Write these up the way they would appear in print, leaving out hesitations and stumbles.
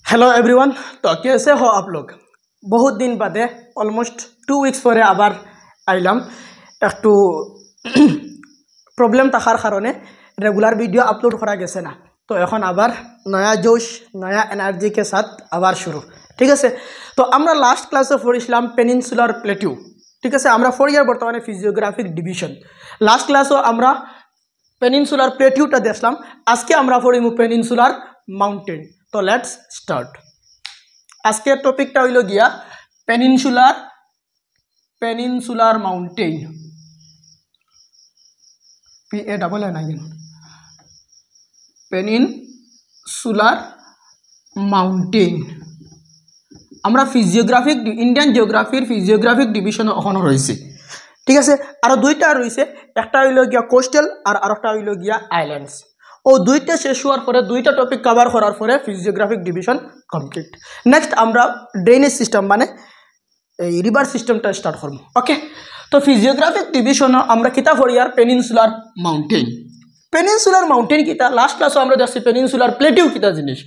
Hello everyone. तो कैसे हो आप लोग? बहुत दिन बादे অলমোস্ট 2 উইকস পরে আবার আইলাম। একটু প্রবলেম থাকার কারণে রেগুলার ভিডিও আপলোড করা গেছে না। তো এখন আবার নয়া জোশ নয়া এনার্জি के साथ আবার শুরু। ঠিক আছে, তো আমরা লাস্ট ক্লাসে পড়েছিলাম পেনিনসুলার প্লেটিউ। ঠিক আছে, আমরা 4 ইয়ার বর্তমানে ফিজিওগ্রাফিক ডিভিশন। লাস্ট ক্লাসও আমরা পেনিনসুলার প্লেটিউটা দেখলাম। আজকে আমরা পড়িব পেনিনসুলার মাউন্টেন। তো লেটস স্টার্ট। আজকের টপিকটা হইল গিয়া পেনিনসুলার মাউন্টেন। পেনিনসুলার মাউন্টেন আমরা ফিজিওগ্রাফিক ইন্ডিয়ান জিওগ্রাফির ফিজিওগ্রাফিক ডিভিশন এখনো রয়েছে। ঠিক আছে, আরও দুইটা রয়েছে, একটা হইল গিয়া কোস্টাল আর আরেকটা হইল গিয়া আইল্যান্ডস। ও দুইটা শেষ হওয়ার পরে দুইটা টপিক কভার করার পরে ফিজিওগ্রাফিক ডিভিশন কমপ্লিট। নেক্সট আমরা ড্রেনেজ সিস্টেম মানে এই রিভার সিস্টেমটা স্টার্ট করব। ওকে, তো ফিজিওগ্রাফিক ডিভিশনও আমরা কিতা করি আর পেনিনসুলার মাউন্টেন। পেনিনসুলার মাউন্টেন কিতা লাস্ট ক্লাসও আমরা দেখছি পেনিনসুলার প্লেটিউ কিতা জিনিস।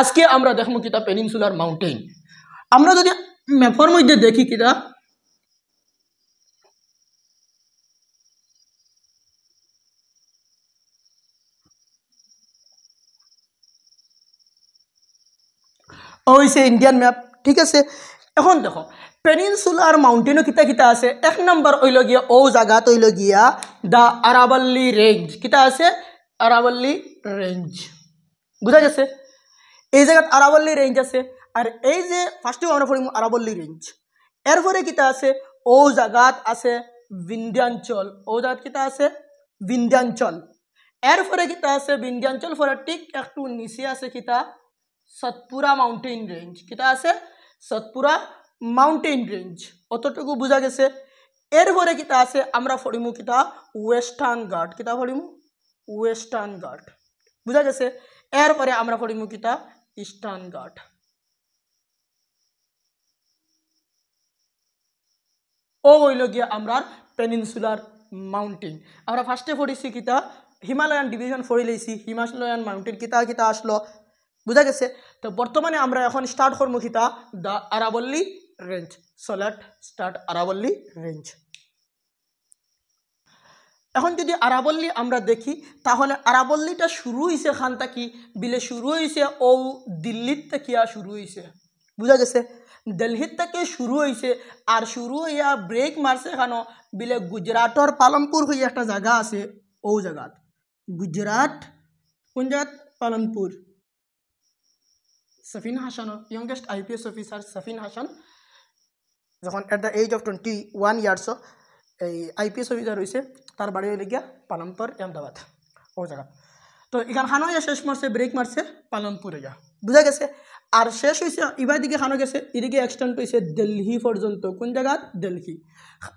আজকে আমরা দেখবো কিতা পেনিনসুলার মাউন্টেন। আমরা যদি ম্যাপের মধ্যে দেখি কিতা হয়েছে ইন্ডিয়ান ম্যাপ। ঠিক আছে, এখন দেখো পেনিনসুলার মাউন্টেনও কিতা কিতা আছে। এক নম্বর হইল গিয়া ও জায়গাত হইল গিয়া দ্য আরাবল্লী রেঞ্জ। কিতা আছে? আরাবল্লী রেঞ্জ। বুঝা গেছে? এই জায়গাত আরাবল্লী রেঞ্জ আছে। আর এই যে ফার্স্টেও আমরা পড়িম আরাবল্লী রেঞ্জ। এরপরে কিতা আছে ও জায়গাত আছে বিন্ধ্যাঞ্চল। ও জায়গাত কিতা আছে বিন্ধ্যাঞ্চল। এরপরে কিতা আছে বিন্ধ্যাঞ্চল পরে ঠিক একটু নিচে আছে কিতা সতপুরা মাউন্টেন রেঞ্জ। কিতা আছে সতপুরা মাউন্টেন রেঞ্জ। অতটুকু বুঝা গেছে। এরপরে কিতা আছে আমরা পড়িমু কিতা ওয়েস্টার্ন ঘাট। কিতা পড়িমু ওয়েস্টার্ন ঘাট। বুঝা গেছে। এরপরে আমরা পড়িমু কিতা ইস্টার্ন ঘাট। ও হইল গিয়া আমরা পেনিনসুলার মাউন্টেন। আমরা ফার্স্টে পড়েছি কিতা হিমালয়ান ডিভিশন পড়ে লইছি। হিমালয়ান মাউন্টেন কিতা কিতা আসলো বুঝা গেছে। তো বর্তমানে আমরা এখন স্টার্ট করবো কিতা the আরাবল্লী range. So let start আরাবল্লী range. এখন যদি আরাবল্লী আমরা দেখি তাহলে আরাবল্লীটা শুরু হয়েছে খান থাকি বিলে শুরু হয়েছে ও দিল্লির থেকে শুরু হয়েছে। বুঝা গেছে, দিল্লির থেকে শুরু হয়েছে আর শুরু হইয়া ব্রেক মারছে এখানো বিলে গুজরাটর পালনপুর হইয়া একটা জায়গা আছে। ও জায়গাত গুজরাট কোন জায়গাত Palanpur Safin Hasan youngest IPS officer Safin Hasan যখন at the age of 21 years এই আইপিএস অফিসার হয়েছে। তার বাড়ি হইলে গিয়া পালনপুর আহমেদাবাদ ও জায়গা। তো এখানে খানো শেষ মারছে ব্রেক মারছে পালনপুরে যা। বুঝা গেছে। আর শেষ হয়েছে এবার দিকে খানো গেছে এদিকে এক্সটেন্ড হয়েছে দিল্লি পর্যন্ত। কোন জায়গা দিল্লি।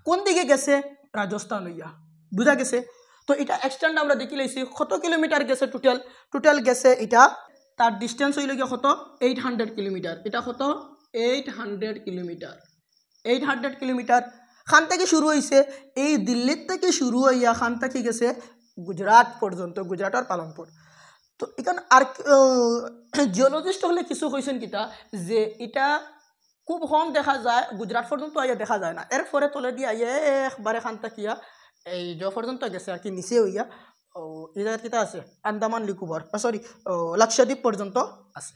কোন দিকে গেছে রাজস্থান হইয়া। বুঝা গেছে। তো এটা এক্সটেন্ড আমরা দেখি লাইছি কত কিলোমিটার গেছে টোটাল গেছে এটা তার ডিস্টেন্স হইল গিয়া কত 800 কিলোমিটার। এটা কত 800 কিলোমিটার। 800 কিলোমিটার খান থেকে শুরু হয়েছে। এই দিল্লির থেকে শুরু হইয়া খান থেকে গেছে গুজরাট পর্যন্ত, গুজরাটের পালনপুর। তো এখানে আর জিওলজিস্ট হলে কিছু কইছেন কিতা যে এটা খুব কম দেখা যায় গুজরাট পর্যন্ত আইয়া দেখা যায় না। এরপরে তলে দিয়ে আইয়া একবারে খান থাকিয়া এই জ পর্যন্ত গেছে আর কি নিচে হইয়া ও এই জায়গায় কিতা আছে আন্দামান নিকোবর সরি লাক্ষাদ্বীপ পর্যন্ত আছে।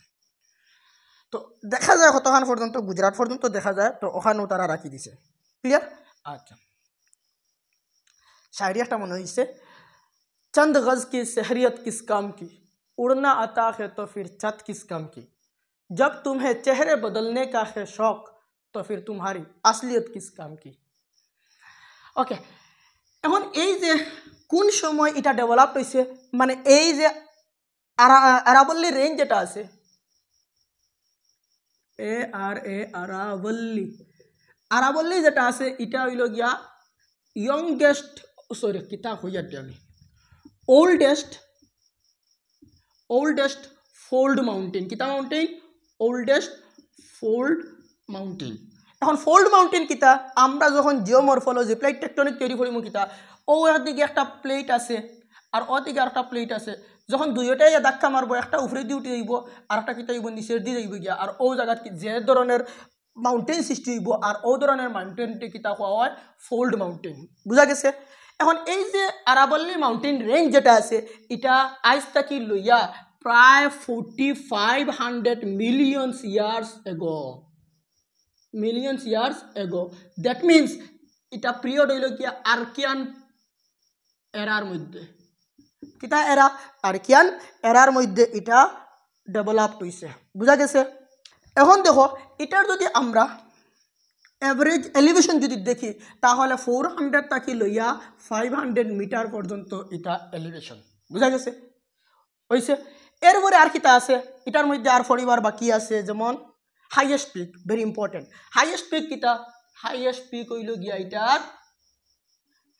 তো দেখা যায় কতখান পর্যন্ত গুজরাট পর্যন্ত দেখা যায়। তো ওখানেও তারা রাখি দিছে। ক্লিয়ার? আচ্ছা, शायरी একটা মনে হইছে चंद गज की शहरियत किस काम की उड़ना आता है तो फिर छत किस काम की जब तुम्हें चेहरे बदलने का है शौक तो फिर तुम्हारी असलियत किस काम की। ওকে, এখন এই যে কোন সময় এটা ডেভেলপ হয়েছে মানে এই যে আরাবল্লী রেঞ্জ যেটা আছে আরাবল্লী যেটা আছে এটা হইল গিয়া ইয়ংগেস্ট সরি কিতা হইয়া আমি ওল্ডেস্ট ফোল্ড মাউন্টেন। কিতা মাউন্টেন? Oldest fold mountain. এখন ফোল্ড মাউন্টেন কিতা আমরা যখন জিওমরফোলজি প্লেট টেকটনিক তৈরি করিম কিতা ও দিকে একটা প্লেট আছে আর ওদিকে একটা প্লেট আছে। যখন দুইটাই ধাক্কা মারবো একটা উপরে দিয়ে উঠে যাইব আর একটা কিতা হইব নিচের দিয়ে যাইব গিয়া আর ও জায়গা যে ধরনের মাউন্টেন সৃষ্টি হইব আর ও ধরনের মাউন্টেনটি কিতা হওয়া হয় ফোল্ড মাউন্টেন বুঝা গেছে। এখন এই যে আরাবল্লী মাউন্টেন রেঞ্জ যেটা আছে এটা আজ থাকি লইয়া প্রায় 4500 millions years ago that means এটা পিরিয়ড হইল কি আর্কিয়ান এরার মধ্যে কিতা এরা আর্কিয়ান এরার মধ্যে এটা ডেভেলপ হইছে বুঝা গেছে। এখন দেখো এটার যদি আমরা এভারেজ এলিভেশন যদি দেখি তাহলে 400 থাকি লইয়া 500 মিটার পর্যন্ত এটা এলিভেশন বুঝা গেছে হইছে। এরপরে আর কিতা আছে এটার মধ্যে আর পরিবার বাকি আছে যেমন highest peak very important. Highest peak কিতা হাইয়েস্ট পিক হইল গিয়া এটার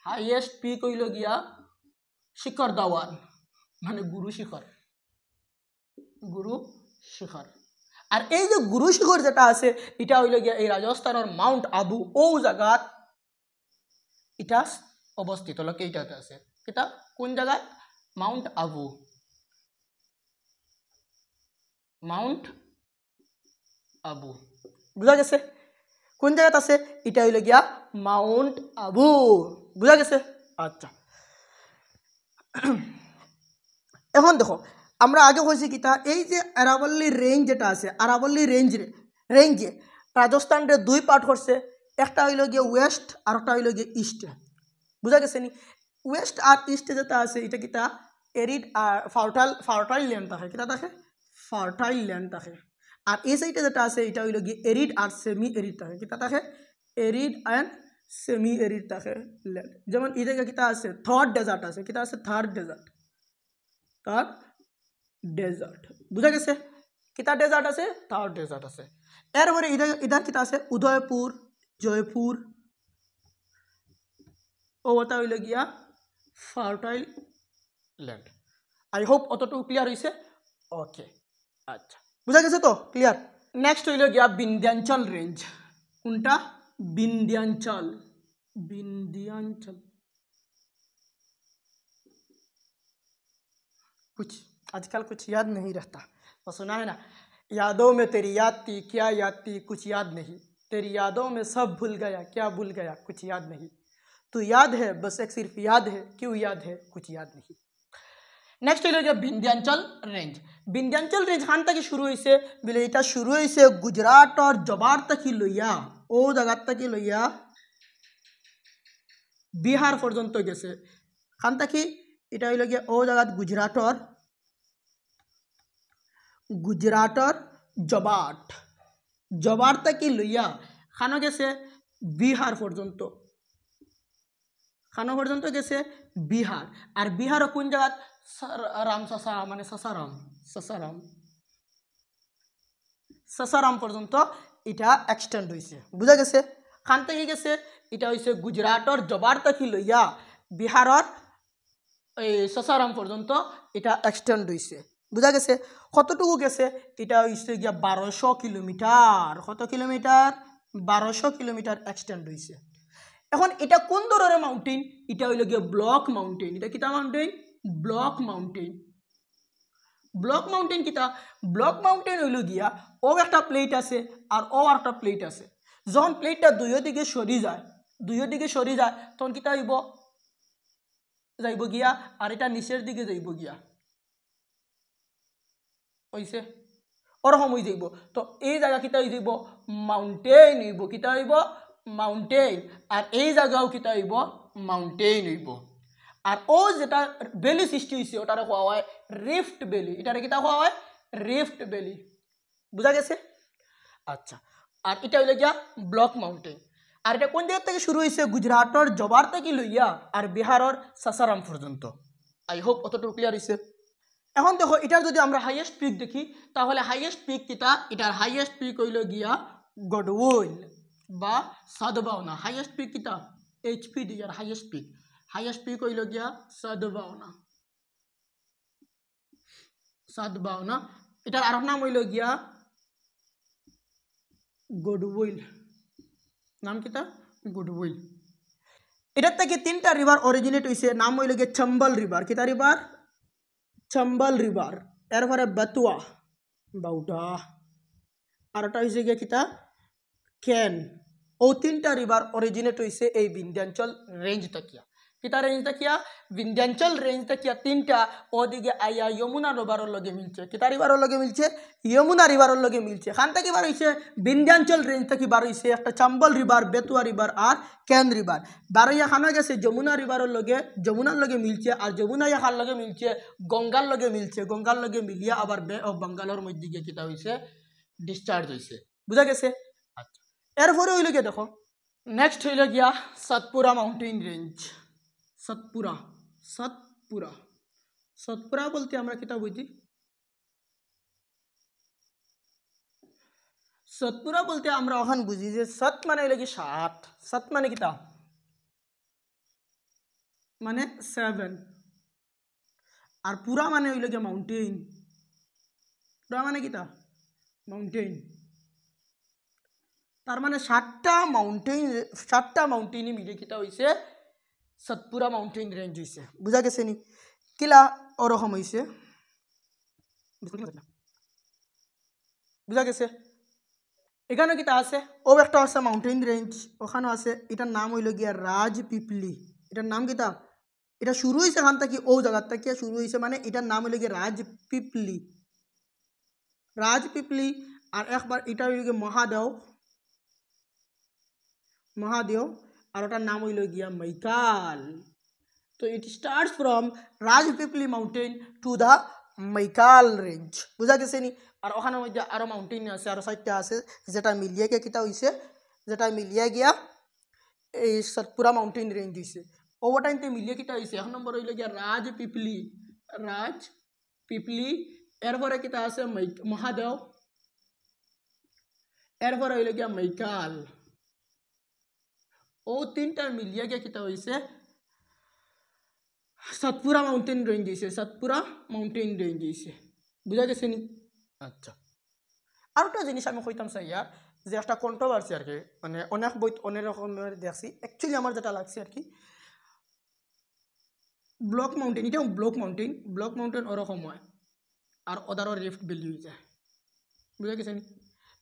হাইয়েস্ট পিক হইল গিয়া শিখর দাওয়ান মানে গুরু শিখর। আর এই যে গুরু শিখর যেটা আছে এটা হইল গিয়া এই রাজস্থানের মাউন্ট আবু ও জায়গাত এটা অবস্থিত লোকেটাতে আছে। এটা কোন জায়গায় মাউন্ট আবু বুঝা গেছে কোন জায়গাতে আছে এটা হইল গিয়া মাউন্ট আবু বুঝা গেছে। আচ্ছা এখন দেখো আমরা আগে কইছি কিতা এই যে আরাবল্লী রেঞ্জ যেটা আছে আরাবল্লী রেঞ্জে রাজস্থানের দুই পার্ট করছে একটা হইল গিয়ে ওয়েস্ট আর একটা হইল গিয়ে ইস্টে বুঝা গেছে নি। ওয়েস্ট আর ইস্টে যেটা আছে এটা কিতা এরিড আর ফার্টাইল ল্যান্ড থাকে কিতা থাকে ফার্টাইল ল্যান্ড থাকে। আর এই সাইডে যেটা আছে এটা হইল গিয়ে এরিড আর সেমি এরিড থাকে কিতা থাকে এরিড অ্যান্ড সেমি এরিড থাকে ল্যান্ড। যেমন এই জায়গায় কিতা আছে থার্ড ডেজার্ট আছে কিতা আছে থার্ড ডেজার্ট বুঝা গেছে কিতা ডেজার্ট আছে থার্ড ডেজার্ট আছে। এরপরে ইধার কিতা আছে উদয়পুর জয়পুর ও ওটা হইল গিয়া ফার্টাইল ল্যান্ড। আই হোপ অতটুকু ক্লিয়ার হয়েছে ওকে আচ্ছা বুঝা গেছে তো ক্লিয়ার। নেক্সট হইল গিয়া বিন্ধ্যাঞ্চল রেঞ্জ কোনটা বিন্ধ্যাঞ্চল कुछ आजकल कुछ याद नहीं रहता वो सुना है ना यादों में तेरी याद थी क्या याद थी कुछ याद नहीं तेरी यादों में सब भूल गया क्या भूल गया कुछ याद नहीं तू याद है बस एक सिर्फ याद है क्यों याद है कुछ याद नहीं। नेक्स्ट হইল গিয়া বিন্ধ্যাঞ্চল রেঞ্জ খান থেকে শুরু হয়েছে বলে এটা শুরু হয়েছে গুজরাট আর জবার থেকে লইয়া ও জায়গার থেকে লইয়া বিহার পর্যন্ত গেছে খান থেকে এটা হইল গিয়া ও জায়গাত গুজরাটর জবার থেকে লইয়া খানো গেছে বিহার পর্যন্ত গেছে বিহার। আর বিহারও কোন জায়গাত মানে সাসারাম পর্যন্ত এটা এক্সটেন্ড হয়েছে বুঝা গেছে। খান থেকে গেছে এটা হয়েছে গুজরাটর জবার থেকে লইয়া বিহারর এই সাসারাম পর্যন্ত এটা এক্সটেন্ড হয়েছে বুঝা গেছে। কতটুকু গেছে এটা হয়েছে গিয়া 1200 কিলোমিটার কত কিলোমিটার 1200 কিলোমিটার এক্সটেন্ড হয়েছে। এখন এটা কোন ধরনের মাউন্টেন এটা হইল গিয়া ব্লক মাউন্টেন। এটা কিতা মাউন্টেন ব্লক মাউন্টেন কিতা ব্লক মাউন্টেন হইল গিয়া ও একটা প্লেট আছে আর ও একটা প্লেট আছে যখন প্লেটটা দুইও দিকে সরি যায় তখন কিতা যাইব গিয়া আর এটা নিচের দিকে যাইব গিয়া হইছে ওরকম হয়ে যাইব। তো এই জায়গা কিতা হয়ে যাইব মাউন্টেন হইব কিতা হইব মাউন্টেন আর এই জায়গাও কিতা হইব মাউন্টেন হইব। আর ও যেটা ভ্যালি সৃষ্টি হয়েছে ওটারে কোয়া হয় রিফট ভ্যালি এটারে কিতা কোয়া হয় রিফট ভ্যালি বুঝা গেছে। আচ্ছা আর এটা হইল গিয়া ব্লক মাউন্টেন আর এটা কোন জায়গা থেকে শুরু হয়েছে গুজরাটর জবার থেকে লইয়া আর বিহারর সাসারাম পর্যন্ত। আই হোপ অতটুকু ক্লিয়ার হয়েছে। এখন দেখো এটার যদি আমরা হাইয়েস্ট পিক দেখি তাহলে হাইয়েস্ট পিক কিতা এটার হাইয়েস্ট পিক হইল গিয়া গডওয়াল বা সাতবাউনা। হাইয়েস্ট পিক কিতা এইচপি দিয়ার হাইয়েস্ট পিক হইল গিয়া সাতবাউনা এটার আর নাম হইল গিয়া গডওয়াল নাম কিতা গডওয়াল। এটার থেকে তিনটা রিভার অরিজিনেট হয়েছে নাম হইল গিয়ে চম্বল রিভার কিতা রিভার চম্বল রিভার, এরপরে বেতুয়া বাউটা, আর ওটা হয়েছে গিয়ে কিতা কেন। ও তিনটা রিভার অরিজিনেট হয়েছে এই বিন্ধ্যাঞ্চল রেঞ্জ তাকিয়া। কিতা রেঞ্জ তাকিয়া? বিন্ধ্যাঞ্চল রেঞ্জ তাকিয়া তিনটা ওদিকে আইয়া যমুনা রিভারের লগে মিলছে। কিতা রিভারের লগে মিলছে? যমুনা রিভারের লগে মিলছে। খান থেকে বার হয়েছে বিন্ধ্যাঞ্চল রেঞ্জ থেকে বার হয়েছে একটা চম্বল রিভার, বেতুয়া রিভার আর কেন রিভার। বারইয়া খানা গেছে যমুনা রিভারের লগে, যমুনার লগে মিলছে, আর যমুনা খার লগে মিলছে গঙ্গার লগে মিলছে। গঙ্গার লগে মিলিয়া আবার বে অফ বেঙ্গলের মধ্যে গিয়ে কিতা হয়েছে ডিসচার্জ হয়েছে। বুঝা গেছে? আচ্ছা, এরপরে হইল গিয়ে দেখো নেক্সট হইল গিয়া সাতপুরা মাউন্টেন রেঞ্জ। সাতপুরা, সাতপুরা, সাতপুরা বলতে আমরা কিতা বুঝি? সাতপুরা বলতে আমরা ওখান বুঝি যে সত মানে হইল কি সাত, সত মানে কিতা মানে 7, আর পুরা মানে হইল গিয়া মাউন্টেন। পুরা মানে কিতা মাউন্টেন। তার মানে 7টা মাউন্টেনই মিলে কিতা হয়েছে সাতপুরা মাউন্টেন রেঞ্জ হয়েছে। বুঝা গেছে নি? কিলা ওরকম হয়েছে, বুঝা গেছে? এখানে কিতা আছে, ও একটা আছে মাউন্টেন রেঞ্জ, ওখানে আছে, এটার নাম হইল গিয়া রাজপিপলি। এটার নাম কিতা? এটা শুরু হয়েছে এখান থেকে, ও জায়গার থেকে শুরু হয়েছে, মানে এটার নাম হইল গিয়া রাজপিপলি, রাজপিপলি। আর একবার এটা হইল গিয়া মহাদেও, মহাদেও, আর ওটার নাম হইল গিয়া মাইকাল। তো it starts from Rajpipli mountain to the Maikal range. বুঝা গেছে নি? আর ওখানের মধ্যে আরও মাউন্টেন আছে, আরও 4টা আছে, যেটা মিলিয়ে গিয়া কিতা হয়েছে, যেটা মিলিয়ে গিয়া এই সাতপুরা মাউন্টেন রেঞ্জ হয়েছে। ওভার টাইমতে মিলিয়ে কিতা হয়েছে, এক নম্বর হইল গিয়া রাজপিপলি, রাজপিপলি, এরপরে কিতা আছে মহাদেও, এরপরে হইল গিয়া মাইকাল। ও তিনটা মিলিয়ে গিয়া কিতা হয়েছে সাতপুরা মাউন্টেন রেঞ্জ হয়েছে, সাতপুরা মাউন্টেন রেঞ্জ হয়েছে। বুঝা গেছে নি? আচ্ছা, আর একটা জিনিস আমি কইতাম চাই ইয়ার, যে একটা কন্ট্রোভার্সি আর কি, মানে অনেক বই অনেক রকমের দেখছি, অ্যাকচুয়ালি আমার যেটা লাগছে আর কি, ব্লক মাউন্টেন, এটা ব্লক মাউন্টেন ওরকম হয়, আর ওদারও রিফ্ট ভ্যালি হয়ে যায়। বুঝা গেছে নি?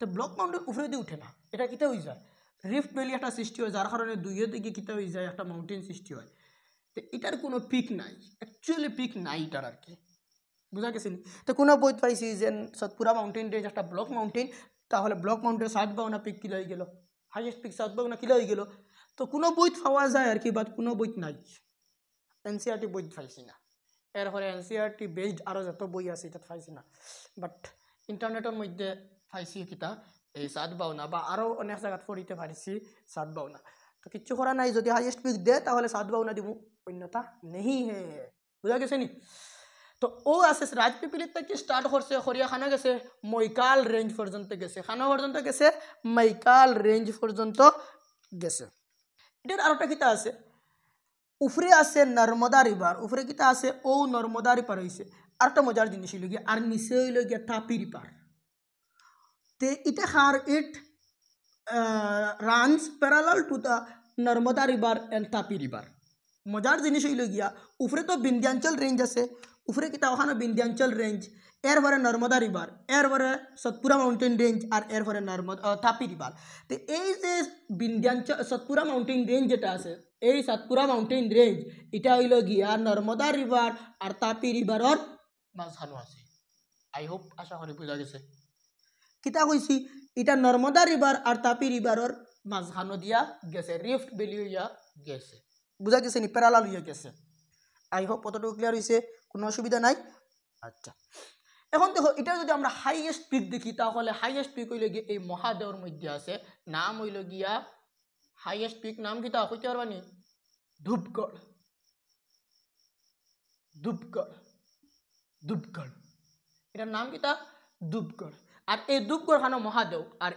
তো ব্লক মাউন্টেন উপরে দিয়ে উঠে না, এটা কিতা হয়ে যায় রিফ্ট ভ্যালি একটা সৃষ্টি হয়, যার কারণে দুইয়ের দিকে কিতা হয়ে যায় একটা মাউন্টেন সৃষ্টি হয়। তো এটার কোনো পিক নাই, অ্যাকচুয়ালি পিক নাই এটার আর কি। বুঝা গেছে নি? তো কোনো বই পাইছি যে সাতপুরা মাউন্টেন রেঞ্জ একটা ব্লক মাউন্টেন, তাহলে ব্লক মাউন্টেন 752 পিক কিলো হয়ে গেল, হাইয়েস্ট পিক 752 কিলো হয়ে গেল। তো কোনো বই পাওয়া যায় আর কি, বাট কোনো বই নাই, এনসিআরটি বই পাইছি না। এরপরে এনসিআরটি বেসড আরও যত বই আছে এটা পাইছি না, বাট ইন্টারনেটের মধ্যে পাইছি কিতা এই 752, বা আরও অনেক জায়গাত পড়িতে পারিছি 752। তো কিচ্ছু করা নাই, যদি হাইয়েস্ট পিক দে তাহলে 752 দিব, অন্যতা নেই হে। বুঝা গেছে নি? তো ও আছে রাজপিপলির থেকে স্টার্ট করছে, খরিয়া খানা গেছে মৈকাল রেঞ্জ পর্যন্ত গেছে, খানা পর্যন্ত গেছে, মৈকাল রেঞ্জ পর্যন্ত গেছে। এটার আরেকটা কিতা আছে, উপরে আছে নর্মদা রিভার, উপরে কিতা আছে ও নর্মদা রিভার হয়েছে। আরেকটা মজার জিনিস হইল গিয়া, আর নিচে হইল গিয়া তাপি রিভার। তে এটা হার it runs parallel to the Narmada river and Tapi river. মজার জিনিস হইল গিয়া, উপরে তো বিন্ধ্যাঞ্চল রেঞ্জ আছে, উপরে কিতা ওখানে বিন্ধ্যাঞ্চল রেঞ্জ, এরপরে নর্মদা রিভার, এরপরে সতপুরা মাউন্টেন রেঞ্জ, আর এরপরে তাপি রিভার। তো এই যে বিন্ধ্যাঞ্চল সতপুরা মাউন্টেন রেঞ্জ যেটা আছে, এই সাতপুরা মাউন্টেন রেঞ্জ এটা হইল গিয়া নর্মদা রিভার আর তাপি রিভারর মাঝখানো আছে। আই হোপ আশা করি বুঝা গেছে কিতা কইছি। এটা নর্মদা রিভার আর তাপি রিভারর মাঝখানো দিয়া গেছে, রিফ্ট ভ্যালি হইয়া গেছে। বুঝা গেছে নি? প্যারালাল হইয়া গেছে। আই হোপ কতটুকু ক্লিয়ার হয়েছে, কোনো অসুবিধা নাই। আচ্ছা, এখন দেখো এটা যদি আমরা হাইয়েস্ট পিক দেখি, তাহলে হাইয়েস্ট পিক হইল গিয়ে এই মহাদেওর মধ্যে আছে, নাম হইল গিয়া হাইয়েস্ট পিক নাম কিতা কইতে পারবানি? ধূপগড়, ধূপগড়, ধূপগড়, এটার নাম কিতা ধূপগড়। আর এই ধূপগড় খানো মহাদেও, আর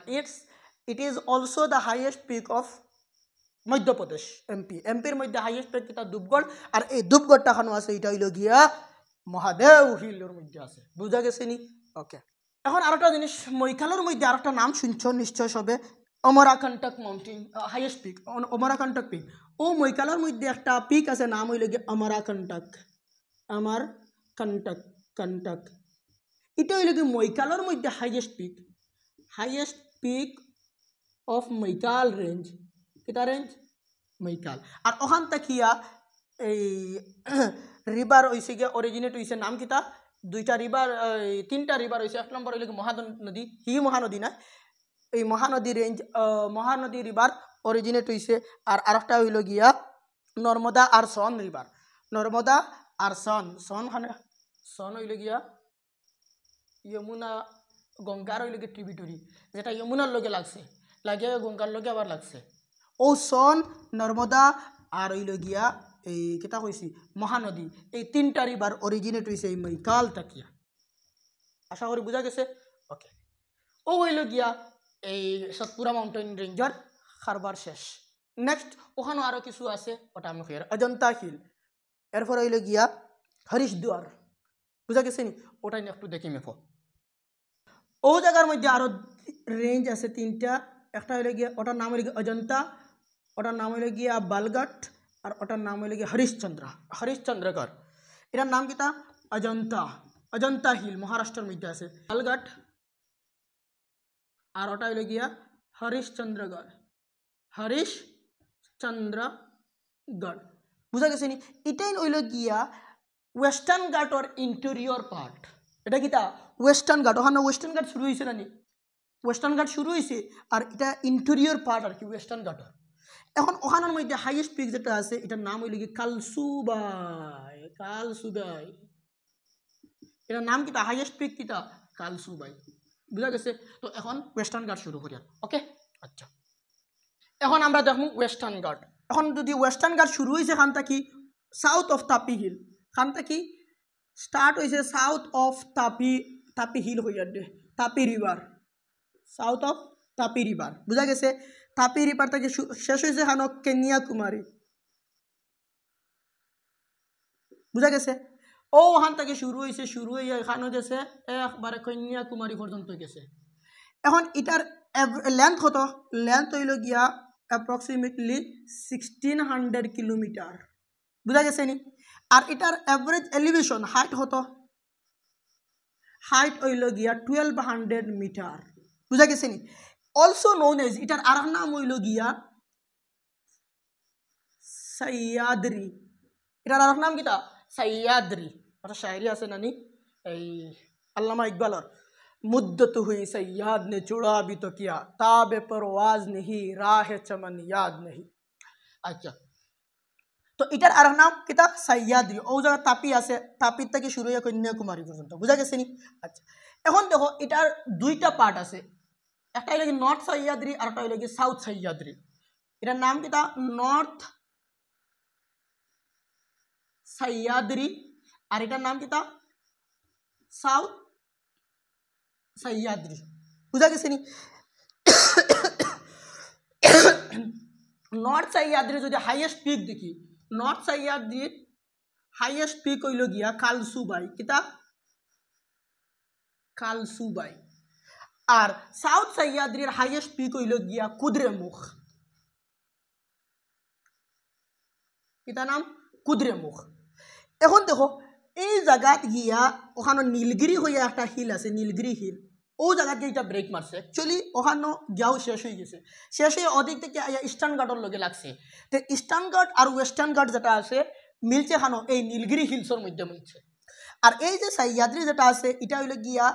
it is also the highest peak of Madhya Pradesh, এমপির মধ্যে হাইয়েস্ট পিক কিতা ধূপগড়। আর এই ধূপগড়টা খানো আছে, এটা হইল গিয়া মহাদেও হিলের মধ্যে আছে। বুঝা গেছে নি? ওকে, এখন আরেকটা জিনিস, মৈকালের মধ্যে আরেকটা নাম শুনছ নিশ্চয় সবে, অমরাকণ্টক মাউন্টেন, হাইয়েস্ট পিক অমরাকণ্টক পিক। ও মৈকালের মধ্যে একটা পিক আছে, নাম হইল গিয়ে অমরাকণ্টক, অমরকণ্টক। কান্টাক এটা হইল কি মৈকালের মধ্যে highest peak of Maikal range কিতা রেঞ্জ মৈকাল আর ওখান তাকিয়া এই রিভার হয়েছে গিয়ে অরিজিনেট হয়েছে নাম কিতা দুইটা রিভার তিনটা রিভার হয়েছে এক নম্বর হইল কি মহানদী মহানদী না এই Mahanadi range Mahanadi river originate হয়েছে আর আরেকটা হইল গিয়া নর্মদা আর সন রিভার নর্মদা আর সন হইল গিয়া যমুনা গঙ্গার হইল গিয়ে ট্রিবিউটারি যেটা যমুনার লগে লাগছে লাগে গঙ্গার লগে আবার লাগছে ও সন নর্মদা আর হইল গিয়া এই কিতা কইছি মহানদী এই তিনটা রিভার অরিজিনেট হয়েছে এই মৈকাল তাকিয়া আশা করি বুঝা গেছে ওকে ও হইল গিয়া এই সতপুরা মাউন্টেন রেঞ্জর কারবার শেষ নেক্সট ওখানে আরও কিছু আছে ওটা আমি খেয়ে অজন্তা হিল এরপর হইল গিয়া হরিশদুয়ার বুঝা গেছে নি ওটাই একটু দেখি মেফো ও জায়গার মধ্যে আরও রেঞ্জ আছে তিনটা একটা হইল গিয়া ওটার নাম হইল গিয়া অজন্তা ওটার নাম হইল গিয়া বালঘাট আর ওটার নাম হইল গিয়া হরিশচন্দ্রগড় এটার নাম কিতা অজন্তা হিল মহারাষ্ট্রের মধ্যে আছে বালঘাট আর ওটা হইল গিয়া হরিশচন্দ্রগড় বুঝা গেছে নি এটাই হইল গিয়া ওয়েস্টার্ন ঘাটর ইন্টেরিয়র পার্ট এটা কিতা ওয়েস্টার্ন ঘাট ওখানে ওয়েস্টার্ন ঘাট শুরু হয়েছে না নি ওয়েস্টার্ন ঘাট শুরু হয়েছে আর এটা ইন্টেরিয়র পার্ট আর কি ওয়েস্টার্ন ঘাটর এখন ওখানের মধ্যে হাইয়েস্ট পিক যেটা আছে এটার নাম হইল কি কালসুবাই এটার নাম কিতা হাইয়েস্ট পিক কিতা কালসুবাই বুঝা গেছে তো এখন ওয়েস্টার্ন ঘাট শুরু করি ওকে আচ্ছা এখন আমরা দেখবো ওয়েস্টার্ন ঘাট এখন যদি ওয়েস্টার্ন ঘাট শুরু হয়েছে খানটা কি সাউথ অফ তাপি হিল খানটা কি স্টার্ট হয়েছে সাউথ অফ তাপি হিল হইয়া দে Tapi river south of Tapi river বুঝা গেছে তাপি রিভার থেকে শেষ হয়েছে খানো কন্যাকুমারী বুঝা গেছে ও ওখান থেকে শুরু হয়ে এখানে গেছে একবারে কন্যাকুমারী পর্যন্ত গেছে এখন এটার লেন্থ কত লেন্থ হইল গিয়া অ্যাপ্রক্সিমেটলি 1600 কিলোমিটার বুঝা গেছে নি আর এটার অ্যাভারেজ এলিভেশন হাইট কত হাইট হইল গিয়া 1200 মিটার বুঝা গেছে নি অলসো নোন এজ এটার আর নাম হইল গিয়া সহ্যাদ্রি এটার আর নাম কিতা সহ্যাদ্রি একটা শায়রি আছে নানি এই আল্লামা ইকবালর मुद्दत हुई सयाद ने चुड़ा भी तो किया ताबे परवाज नहीं राह चमन याद नहीं अच्छा तो इटार আর নাম কিতা সহ্যাদ্রি ও জায়গা তাপি আছে তাপির থেকে শুরু হয়ে কন্যাকুমারী পর্যন্ত বুঝা গেছে নি আচ্ছা এখন দেখো এটার দুইটা পার্ট আছে একটা হইল কি নর্থ সহ্যাদ্রি আর একটা হইল কি সাউথ সহ্যাদ্রি এটার নাম কিতা নর্থ সহ্যাদ্রি আর এটার নাম কিতা সাউথ সহ্যাদ্রি বুঝা গেছে নি নর্থ সহ্যাদ্রি যদি হাইয়েস্ট পিক দেখি নর্থ সহ্যাদ্রির হাইয়েস্ট পিক হইল গিয়া কালসুবাই কিতা কালসুবাই আর সাউথ সহ্যাদ্রির হাইয়েস্ট পিক হইল গিয়া কুদ্রেমুখ কিতা নাম কুদ্রেমুখ এখন দেখো এই জায়গাত গিয়া ওখানে নীলগিরি হইয়া একটা হিল আছে নীলগিরি হিল ও জায়গাতে এটা ব্রেক মারছে অ্যাকচুয়ালি ওখানে যাও শেষ হয়ে গেছে শেষ হয়ে ওদিক থেকে ইস্টার্ন ঘাটর লগে লাগছে তো ইস্টার্ন ঘাট আর ওয়েস্টার্ন ঘাট যেটা আছে মিলছে খানো এই নীলগিরি হিলসের মধ্যে মিলছে আর এই যে সহ্যাদ্রি যেটা আছে এটা হইলে গিয়া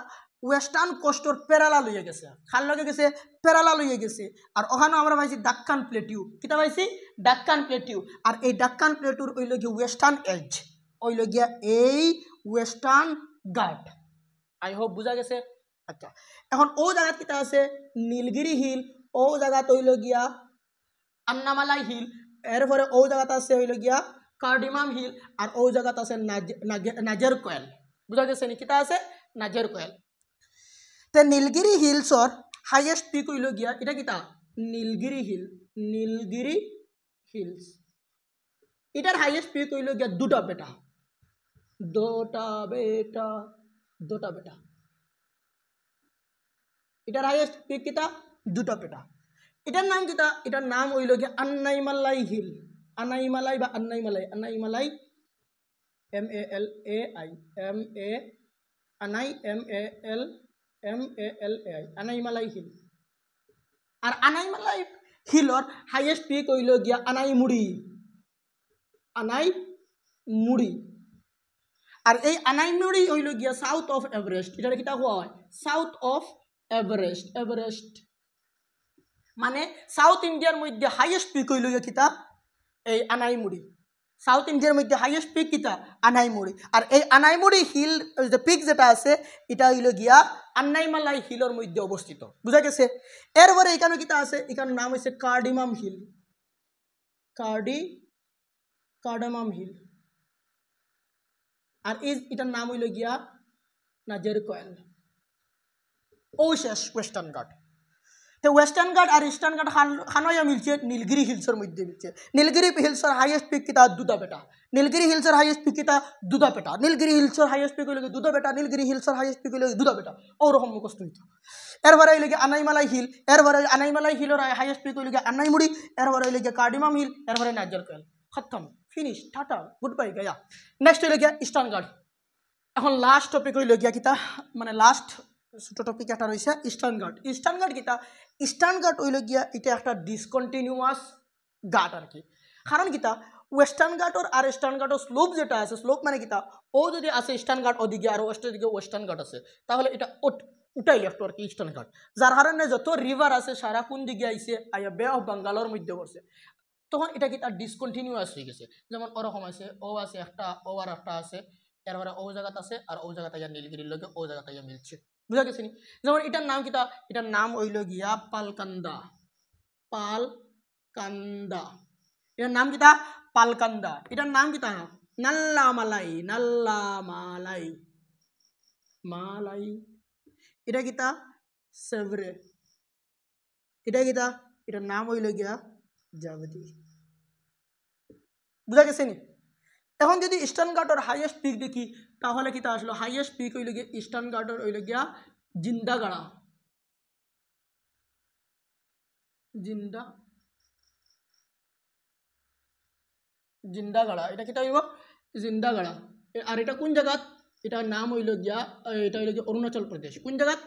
ওয়েস্টার্ন কোস্টর প্যারালাল হয়ে গেছে খাল লগে গেছে প্যারালাল হয়ে গেছে আর ওখানে আমরা পাইছি ডাক্কান প্লেটিউ কিতা পাইছি ডাক্কান প্লেটিউ আর এই ডাক্কান প্লেটিউর হইল গিয়ে ওয়েস্টার্ন এজ হইল গিয়া এই ওয়েস্টার্ন ঘাট আই হোপ বুঝা গেছে আচ্ছা এখন ও জায়গা কিতা আছে নীলগিরি হিল ও জায়গা হইল গিয়া আন্নামালাই হিল এরপরে ও জায়গাটা আছে হইল গিয়া কার্ডিমাম হিল আর ও জায়গাটা আছে নাজের কোয়েল বুঝা গেছে নি কিতা আছে নাজের কোয়েল তে নীলগিরি হিলসর হাইয়েস্ট পিক হইল গিয়া এটা কিতা নীলগিরি হিলস এটার হাইয়েস্ট পিক হইল গিয়া দুটা বেটা এটার হাইয়েস্ট পিক কিতা দুটা বেটা এটার নাম কিতা এটার নাম হইল গিয়া আন্নাইমালাই হিল আন্নাইমালাই MALAI আনাই MALAI আনাইমালাই হিল। আর আনাইমালাই হিলর হাইয়েস্ট পিক হইল গিয়া আনাইমুড়ি। আনাইমুড়ি। আর এই আনাইমুড়ি হইল গিয়া সাউথ অফ এভারেস্ট। এটা কিতা হয় সাউথ অফ এভারেস্ট। এভারেস্ট মানে সাউথ ইন্ডিয়ার মধ্যে হাইয়েস্ট পিক হইল গিয়া কিতা এই আনাইমুড়ি। সাউথ ইন্ডিয়ার মধ্যে হাইয়েস্ট পিক কিতা আনাইমুড়ি। আর এই আনাইমুড়ি হিল যে পিক যেটা আছে এটা হইল গিয়া আন্নাইমালাই হিলের মধ্যে অবস্থিত। বুঝা গেছে? এরপরে এখানে কিতা আছে, এখানে নাম হচ্ছে কার্ডিমাম হিল। Cardamom hill. আর এটার নাম হইল গিয়া নাজেরকয়েল। ও শেষ ওয়েস্টার্ন ঘাট। তো ওয়েস্টার্ন ঘাট আর ইস্টার্ন ঘাট খানয়া মিলছে নীলগিরি হিলসের মধ্যে মিলছে। নীলগিরি হিলসের হাইয়েস্ট পিক কিতা দুধাপেটা। নীলগিরি হিলসের হাইয়েস্ট পিক কিতা দুধাপেটা। নীলগিরি হিলসের হাইয়েস্ট পিক হইল দুধাপেটা। নীলগিরি হিলসের হাইয়েস্ট পিক হইল দুধাপেটা। ওরকম মুখস্থ হইতো। এরপরে হইল গিয়ে আনাইমালাই হিল। এরপরে আনাইমালাই হিলের হাইয়েস্ট পিক হইল গিয়ে আনাইমুড়ি। এরপরে হইল গিয়ে কার্ডিমাম হিল। এরপরে নাজেরকয়েল। খতম, finish, tata, good bye Gaya. Next হইল গিয়া ইস্টার্ন ঘাট। এখন লাস্ট টপিক হইল গিয়া কিতা মানে লাস্ট ছোট টপিক একটা রয়েছে ইস্টার্ন ঘাট। ইস্টার্ন ঘাট কিতা ইস্টার্ন ঘাট হইল গিয়া এটা একটা ডিসকন্টিনিউয়াস ঘাট আর কি। কারণ কিতা ওয়েস্টার্ন ঘাটর আর ইস্টার্ন ঘাটর স্লোপ যেটা আছে, স্লোপ মানে কিতা ও যদি আছে ইস্টার্ন ঘাট ওদিকে আর ওয়েস্টের দিকে ওয়েস্টার্ন ঘাট আছে, তাহলে এটা উঠাই লেফট আর কি ইস্টার্ন ঘাট। যার কারণে যত রিভার আছে সারা কোন দিকে আইছে আইয়া বে অফ বেঙ্গলের মধ্যে পড়ছে, তখন এটা কি তার ডিসকন্টিনিউয়াস হয়ে গেছে। যেমন ওরকম আছে ও আছে একটা ও আর একটা আছে, এরপরে ও জায়গাতে আছে আর ও জায়গাতে ইয়া নীলগিরির লগে ও জায়গাতে ইয়া মিলছে। বুঝা গেছে নি? যেমন এটার নাম কিতা, এটার নাম হইল গিয়া পালকান্দা। পালকান্দা এটার নাম কিতা পালকান্দা। এটার নাম কিতা নাল্লা মালাই। নাল্লা মালাই মালাই। এটা কিতা সেভরে। এটা কিতা এটার নাম হইল গিয়া জাভদি। বুঝা গেছে নি? এখন যদি ইস্টার্ন ঘাটর হাইয়েস্ট পিক দেখি তাহলে কিতা আসলো হাইয়েস্ট পিক হইল গিয়া ইস্টার্ন ঘাটর হইল গিয়া জিন্দাগাড়া। জিন্দাগাড়া এটা কিতা হইব জিন্দাগাড়া। আর এটা কোন জায়গাত, এটার নাম হইল গিয়া এটা হইল গিয়া অরুণাচল প্রদেশ। কোন জায়গাত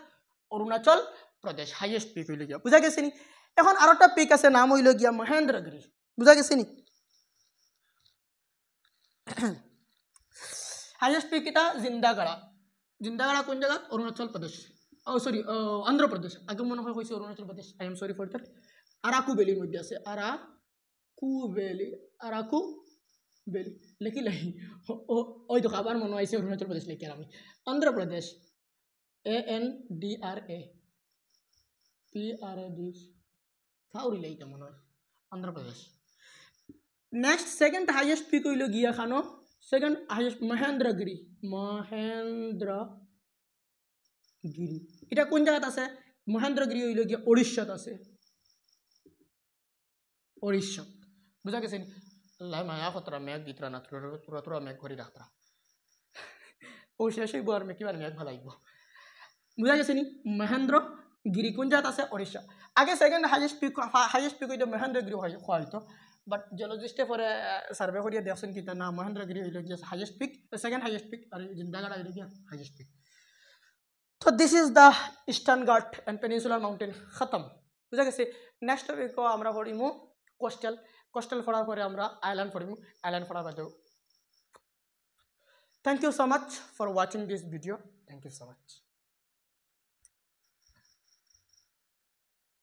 অরুণাচল প্রদেশ হাইয়েস্ট পিক হইল গিয়া। বুঝা গেছে নি? এখন আর একটা পিক আছে নাম হইল গিয়া মহেন্দ্রগিরি। বুঝা গেছে নি? হাইয়েস্ট পিক কিতা জিন্দাগাড়া। জিন্দাগাড়া কোন জায়গাত অরুণাচল প্রদেশ। Oh sorry Andhra Pradesh. আগে মনে হয় কইছে Arunachal Pradesh, I am sorry for that. Araku ভ্যালির মধ্যে আছে। আরাকু ভ্যালি। আরাকু ভ্যালি লেখি লাই ওই তো আবার মনে হয়েছে অরুণাচল প্রদেশ লিখে আমি। অন্ধ্রপ্রদেশ ANDRAPRAD ফাউরি লাইতে মনে হয় Andhra Pradesh. Next second highest pick হইল গিয়া খানো সেকেন্ড হাইয়েস্ট মহেন্দ্রগিরি। মহেন্দ্রগিরি এটা কোন জায়গাত আছে? মহেন্দ্রগিরি হইল গিয়া ওড়িশাত আছে। ওড়িশা। বুঝা গেছে? আল্লাহ মায়া কতরা মেঘ দিতরা না তোরা তোরা মেঘ ঘরি রাখতরা ও শেষ হইব আর কিবার মেঘ ভালো লাগব। বুঝা গেছে নি? মহেন্দ্রগিরি কোন জায়গাত আছে? ওড়িশা। আগে সেকেন্ড হাইয়েস্ট পিক হইতো মহেন্দ্রগিরি হয়তো, বাট জিওলজিস্টে পরে সার্ভে করিয়া দেখছেন কি না মহেন্দ্রগিরি হইল গিয়া highest peak, second highest peak, আর জিন্দাগাড়া হইল গিয়া হাইয়েস্ট পিক। তো this is the eastern ghat and peninsular mountain. খতম। বুঝা গেছে? নেক্সট টপিকও আমরা পড়িমু কোস্টাল। কোস্টাল পড়ার পরে আমরা আইল্যান্ড পড়িমু। আইল্যান্ড পড়ার বাদেও thank you so much for watching this video. Thank you so much.